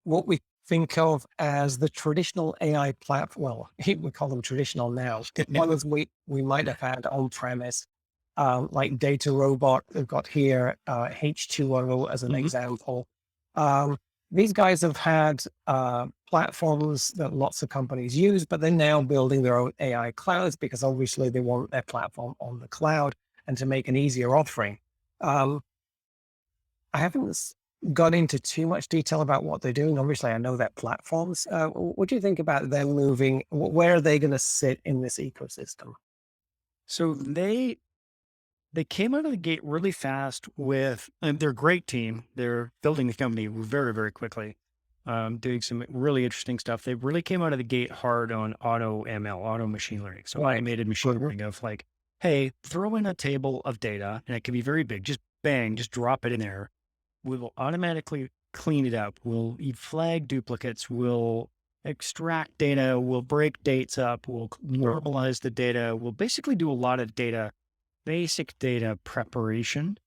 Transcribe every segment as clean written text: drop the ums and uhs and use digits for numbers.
what we think of as the traditional AI platform. Well, we call them traditional now. The ones we might have had on premise, like Data Robot. We've got here H2O as an Mhm. example. Um, these guys have had platforms that lots of companies use, but they're now building their own AI clouds because obviously they want their platform on the cloud and to make an easier offering. Um, I haven't got into too much detail about what they're doing. Obviously, I know that platforms. What do you think about them moving? Where are they going to sit in this ecosystem? So they came out of the gate really fast with, and they're a great team. They're building the company very, very quickly, doing some really interesting stuff. They really came out of the gate hard on auto ML, auto machine learning. So Right. automated machine Mhm. learning of like, hey, throw in a table of data and it can be very big. Just bang, just drop it in there. We will automatically clean it up. We'll flag duplicates. We'll extract data. We'll break dates up. We'll Sure. normalize the data. We'll basically do a lot of basic data preparation.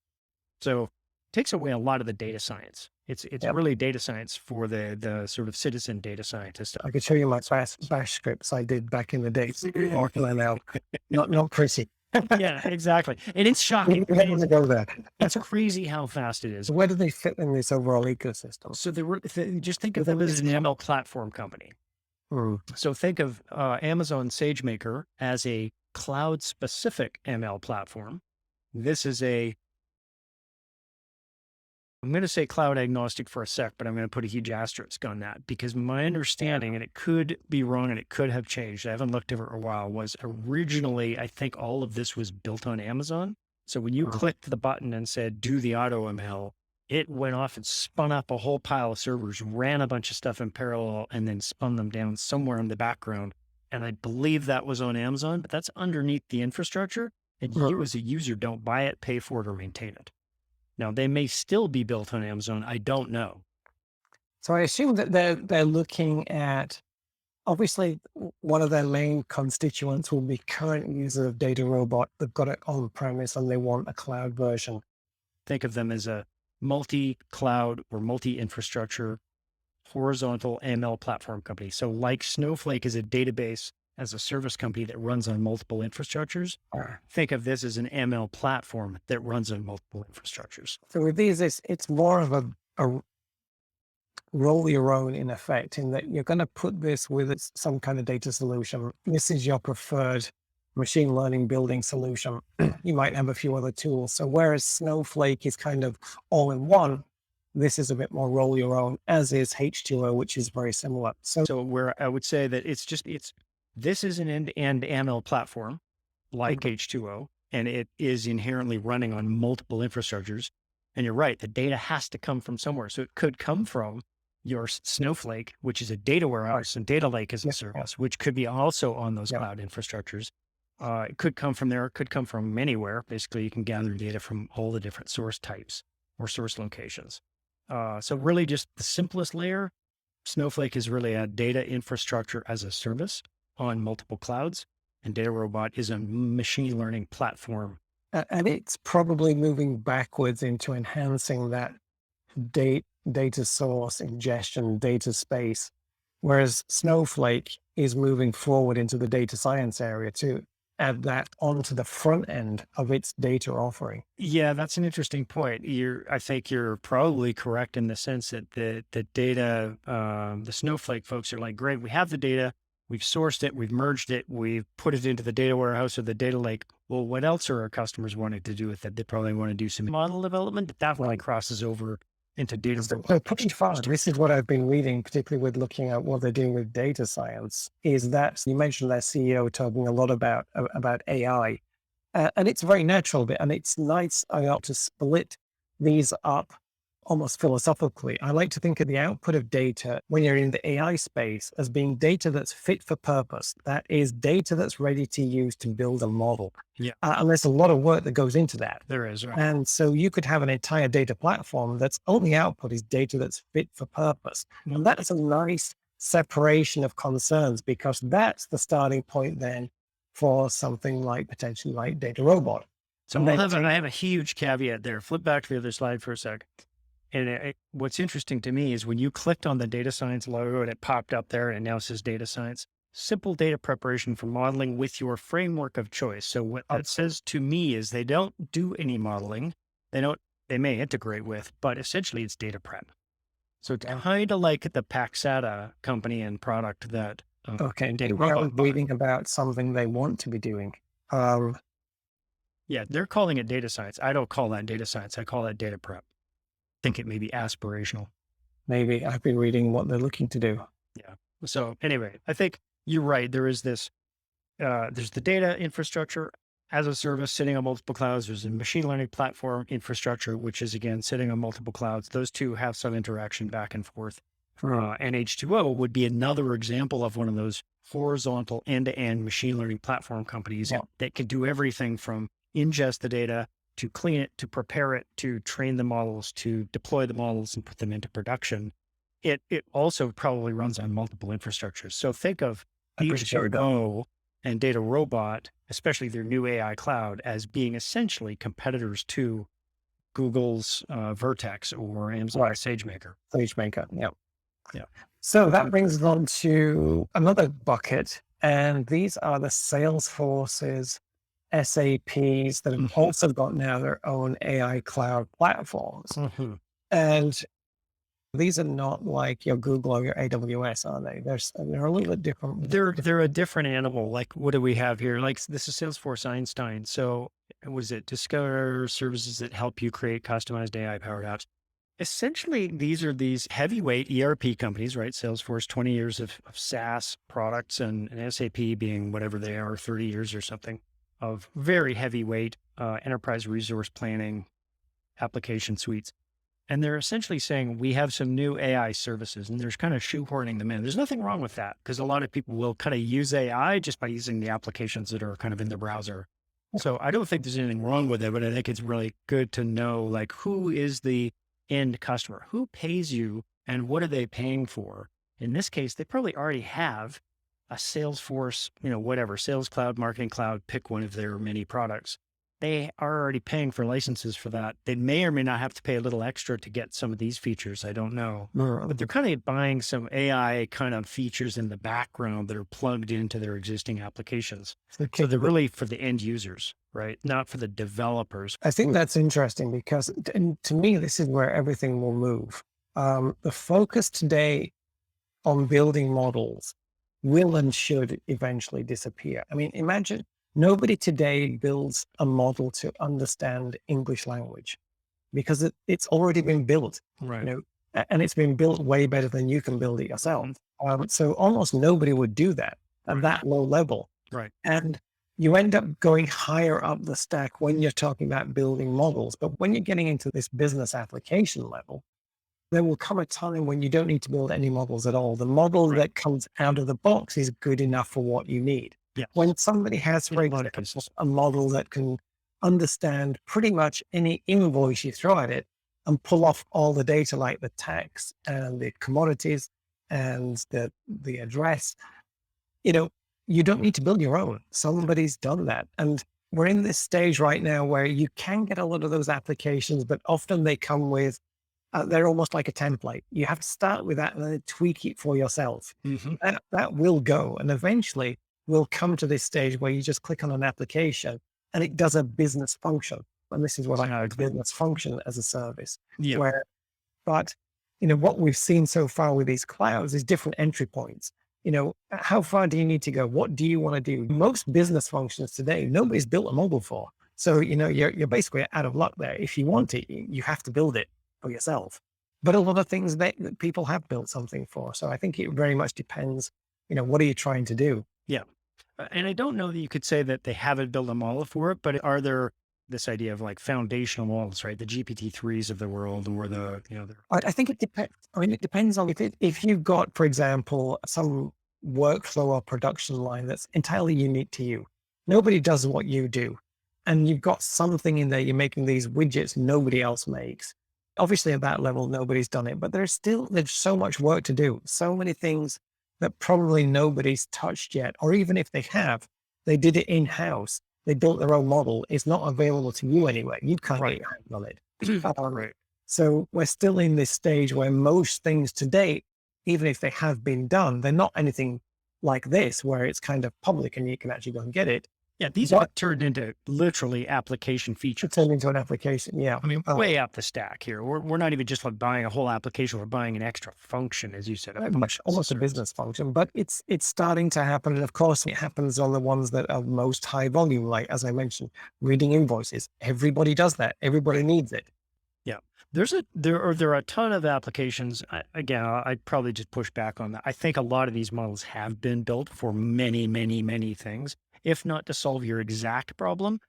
So it takes away a lot of the data science. It's Yep. really data science for the sort of citizen data scientist. I could show you my bash scripts I did back in the days. Now, not pretty. Yeah, exactly. And it's We shocking. don't want to go there. It's crazy how fast it is. Where do they fit in this overall ecosystem? So just think of Within them as this. an ML platform company. Hmm. So think of Amazon SageMaker as a cloud specific ML platform. This is I'm going to say cloud agnostic for a sec, but I'm going to put a huge asterisk on that because my understanding, and it could be wrong and it could have changed, I haven't looked at it in a while, was originally, I think all of this was built on Amazon. So when you Hmm. clicked the button and said, do the auto ML, it went off and spun up a whole pile of servers, ran a bunch of stuff in parallel, and then spun them down somewhere in the background. And I believe that was on Amazon, but that's underneath the infrastructure. And you Hmm. as a user don't buy it, pay for it, or maintain it. Now, they may still be built on Amazon. I don't know. So I assume that they're looking at obviously one of their main constituents will be current user of Data Robot. They've got it on premise and they want a cloud version. Think of them as a multi cloud or multi infrastructure horizontal ML platform company. So, like Snowflake is a database as a service company that runs on multiple infrastructures, think of this as an ML platform that runs on multiple infrastructures. So with these, it's more of a roll your own in effect, in that you're going to put this with some kind of data solution. This is your preferred machine learning building solution. You might have a few other tools. So whereas Snowflake is kind of all in one, this is a bit more roll your own, as is H2O, which is very similar. So So, where I would say that this is an end to end ML platform like mhm, H2O, and it is inherently running on multiple infrastructures. And you're right, the data has to come from somewhere. So it could come from your Snowflake, which is a data right, warehouse, and data lake as a yeah, yeah, service, which could be also on those yeah. cloud infrastructures. It could come from there, it could come from anywhere. Basically, you can gather data from all the different source types or source locations. So really just the simplest layer, Snowflake is really a data infrastructure as a service on multiple clouds, and Data Robot is a machine learning platform. And it's probably moving backwards into enhancing that data source ingestion, data space, whereas Snowflake is moving forward into the data science area to add that onto the front end of its data offering. Yeah, that's an interesting point. I think you're probably correct in the sense that the data, the Snowflake folks are like, great, we have the data, we've sourced it, we've merged it, we've put it into the data warehouse or the data lake. Well, what else are our customers wanting to do with it? They probably want to do some model development. That definitely Right. crosses over into data. So pushing forward, this is what I've been reading, particularly with looking at what they're doing with data science, is that you mentioned their CEO talking a lot about AI. And it's very natural, and it's nice to split these up almost philosophically. I like to think of the output of data when you're in the AI space as being data that's fit for purpose. That is data that's ready to use to build a model. Yeah, And there's a lot of work that goes into that. there is. Right. And so you could have an entire data platform that's only output is data that's fit for purpose. And that's a nice separation of concerns because that's the starting point then for something like potentially like Data Robot. So And then I have a huge caveat there. Flip back to the other slide for a sec. And what's interesting to me is when you clicked on the data science logo and it popped up there and it now says data science, simple data preparation for modeling with your framework of choice. So what that says to me is they don't do any modeling. They may integrate with, but essentially it's data prep. So it's kind of like the Paxata company and product that Okay, Data we're Robot bought. reading about something they want to be doing. Yeah, they're calling it data science. I don't call that data science. I call that data prep. I think it may be aspirational. Maybe I've been reading what they're looking to do. Yeah. So anyway, I think you're right. There is this, there's the data infrastructure as a service sitting on multiple clouds. There's a machine learning platform infrastructure, which is again, sitting on multiple clouds. Those two have some interaction back and forth. And H2O would be another example of one of those horizontal end-to-end machine learning platform companies that can do everything from ingest the data to clean it, to prepare it, to train the models, to deploy the models and put them into production. It also probably runs on multiple infrastructures. So think of H2O and Data Robot, especially their new AI cloud, as being essentially competitors to Google's Vertex or Amazon SageMaker. SageMaker, yeah. Yeah. So that brings us on to another bucket, and these are the Salesforces, SAPs that have also got now their own AI cloud platforms. And these are not like your Google or your AWS, are they? They're a little bit different. They're a different animal. Like, what do we have here? Like, this is Salesforce Einstein. So was it Discover services that help you create customized AI powered apps? Essentially, these are these heavyweight ERP companies, right? Salesforce, 20 years of SaaS products, and SAP being whatever they are, 30 years or something of very heavyweight enterprise resource planning application suites. And they're essentially saying, we have some new AI services, and they're kind of shoehorning them in. There's nothing wrong with that, because a lot of people will kind of use AI just by using the applications that are kind of in the browser. So I don't think there's anything wrong with it, but I think it's really good to know, like, who is the end customer? Who pays you and what are they paying for? In this case, they probably already have a Salesforce, whatever, Sales Cloud, Marketing Cloud, pick one of their many products. They are already paying for licenses for that. They may or may not have to pay a little extra to get some of these features. I don't know, but they're kind of buying some AI kind of features in the background that are plugged into their existing applications. So they're really for the end users, right? Not for the developers. I think that's interesting because to me, this is where everything will move. The focus today on building models will and should eventually disappear. I mean, imagine nobody today builds a model to understand English language because it's already been built, right? And it's been built way better than you can build it yourself. So almost nobody would do that at that low level. Right. And you end up going higher up the stack when you're talking about building models. But when you're getting into this business application level, there will come a time when you don't need to build any models at all. The model that comes out of the box is good enough for what you need. Yeah. When somebody has, for example, a model that can understand pretty much any invoice you throw at it and pull off all the data like the tax and the commodities and the address, you don't need to build your own. Somebody's done that. And we're in this stage right now where you can get a lot of those applications, but often they come with, they're almost like a template. You have to start with that and then tweak it for yourself. That will go. And eventually we'll come to this stage where you just click on an application and it does a business function. And this is what I call business function as a service. Yeah. But what we've seen so far with these clouds is different entry points. How far do you need to go? What do you want to do? Most business functions today, nobody's built a model for. So, you're basically out of luck there. If you want it, you have to build it for yourself. But a lot of things that people have built something for. So I think it very much depends, what are you trying to do? Yeah. And I don't know that you could say that they haven't built a model for it, but are there this idea of like foundational models, right? The GPT-3s of the world, or I think it depends. I mean, it depends on if you've got, for example, some workflow or production line that's entirely unique to you. Nobody does what you do. And you've got something in there, you're making these widgets nobody else makes. Obviously at that level, nobody's done it, but there's so much work to do. So many things that probably nobody's touched yet, or even if they have, they did it in-house. They built their own model. It's not available to you anyway. You can't get your hands on it. Right. So we're still in this stage where most things to date, even if they have been done, they're not anything like this, where it's kind of public and you can actually go and get it. Yeah, these But are turned into literally application to features. turn into an application, yeah. I mean, way up the stack here. We're not even just like buying a whole application. We're buying an extra function, as you said. A Much function almost a service. business function, but it's starting to happen. And of course, it happens on the ones that are most high volume, like as I mentioned, reading invoices. Everybody does that. Everybody needs it. Yeah, there are a ton of applications. Again, I'd probably just push back on that. I think a lot of these models have been built for many, many, many things, if not to solve your exact problem,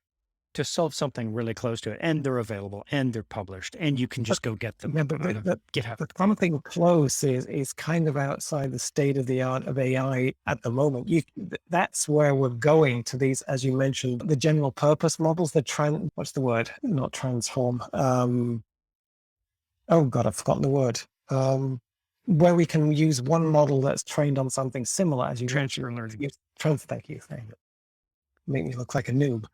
to solve something really close to it. And they're available and they're published and you can just go get them Yeah, out of GitHub. but something close is kind of outside the state of the art of AI at the moment. That's where we're going to these, as you mentioned, the general purpose models, what's the word? Not transform. Oh God, I've forgotten the word. Where we can use one model that's trained on something similar, as you Transfer learning. thank you. Make me look like a noob.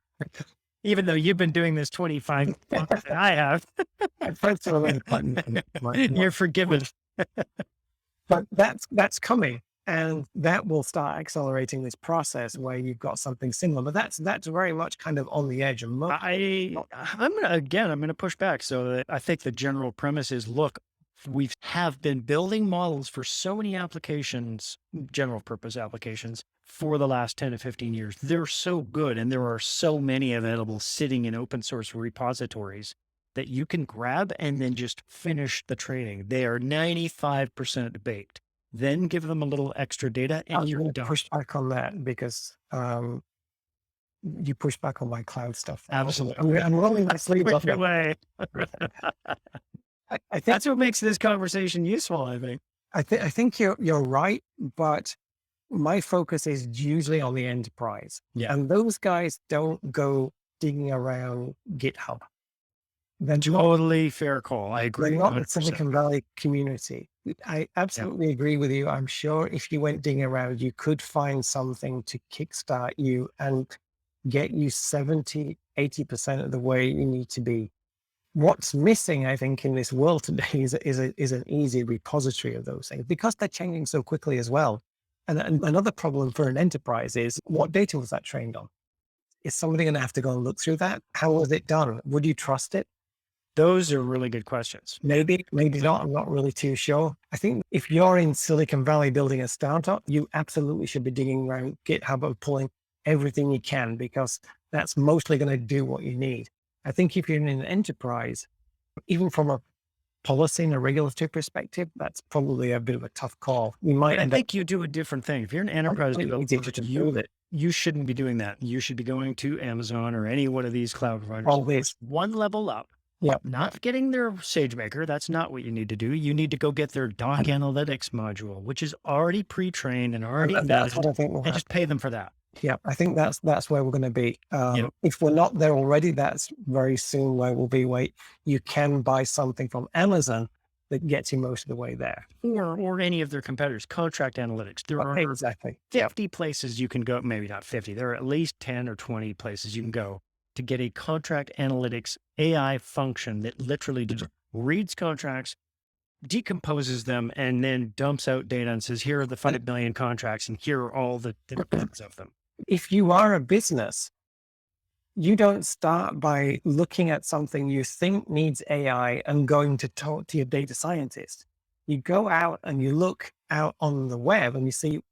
Even though you've been doing this 25 longer than I have, you're forgiven. But that's coming, and that will start accelerating this process where you've got something similar. But that's very much kind of on the edge. And I'm gonna push back. So I think the general premise is, look, we have been building models for so many applications, general purpose applications, for the last 10 to 15 years. They're so good, and there are so many available sitting in open source repositories that you can grab and then just finish the training. They are 95% baked. Then give them a little extra data and I'm you're going to done. push back on that because you push back on my cloud stuff. Absolutely. I'm rolling my sleeves up. Which way? I think That's what makes this conversation useful, I think. I think you're right, but my focus is usually on the enterprise. Yeah. And those guys don't go digging around GitHub. They're not, Totally fair call. I they're agree. not the 100%. Silicon Valley community. I absolutely agree with you. I'm sure if you went digging around, you could find something to kickstart you and get you 70, 80% of the way you need to be. What's missing, I think, in this world today is an easy repository of those things because they're changing so quickly as well. And another problem for an enterprise is, what data was that trained on? Is somebody going to have to go and look through that? How was it done? Would you trust it? Those are really good questions. Maybe not. I'm not really too sure. I think if you're in Silicon Valley building a startup, you absolutely should be digging around GitHub and pulling everything you can, because that's mostly going to do what you need. I think if you're in an enterprise, even from a policy and a regulatory perspective, that's probably a bit of a tough call. We might I think you do a different thing. If you're an enterprise developer, you shouldn't be doing that. You should be going to Amazon or any one of these cloud providers. Always one level up. Yep. Not getting their SageMaker. That's not what you need to do. You need to go get their Doc Analytics module, which is already pre-trained and already invested, and just pay them for that. Yeah, I think that's where we're going to be. If we're not there already, that's very soon where we'll be. Wait, you can buy something from Amazon that gets you most of the way there, or any of their competitors. Contract Analytics. There are exactly 50 places you can go. Maybe not 50. There are at least 10 or 20 places you can go to get a contract analytics AI function that literally just reads contracts, decomposes them, and then dumps out data and says, here are the 5 million contracts and here are all the differences of them. If you are a business, you don't start by looking at something you think needs AI and going to talk to your data scientist. You go out and you look out on the web and you see,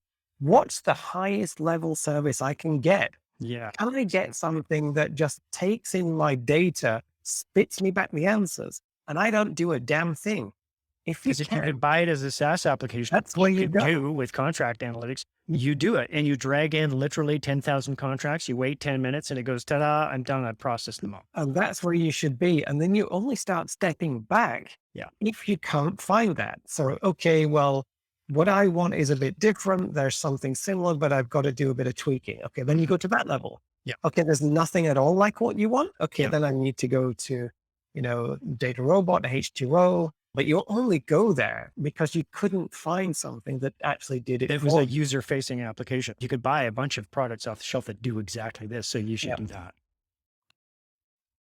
what's the highest level service I can get? Yeah. Can I get something that just takes in my data, spits me back the answers, and I don't do a damn thing? If you can buy it as a SaaS application, that's what you do with contract analytics. You do it and you drag in literally 10,000 contracts. You wait 10 minutes and it goes, ta-da, I'm done. I processed them all. And that's where you should be. And then you only start stepping back if you can't find that. So, okay, well, what I want is a bit different. There's something similar, but I've got to do a bit of tweaking. Okay, then you go to that level. Yeah. Okay, there's nothing at all like what you want. Okay, then I need to go to, DataRobot, H2O. But you'll only go there because you couldn't find something that actually did it. It was a user-facing application. You could buy a bunch of products off the shelf that do exactly this. So you should do that.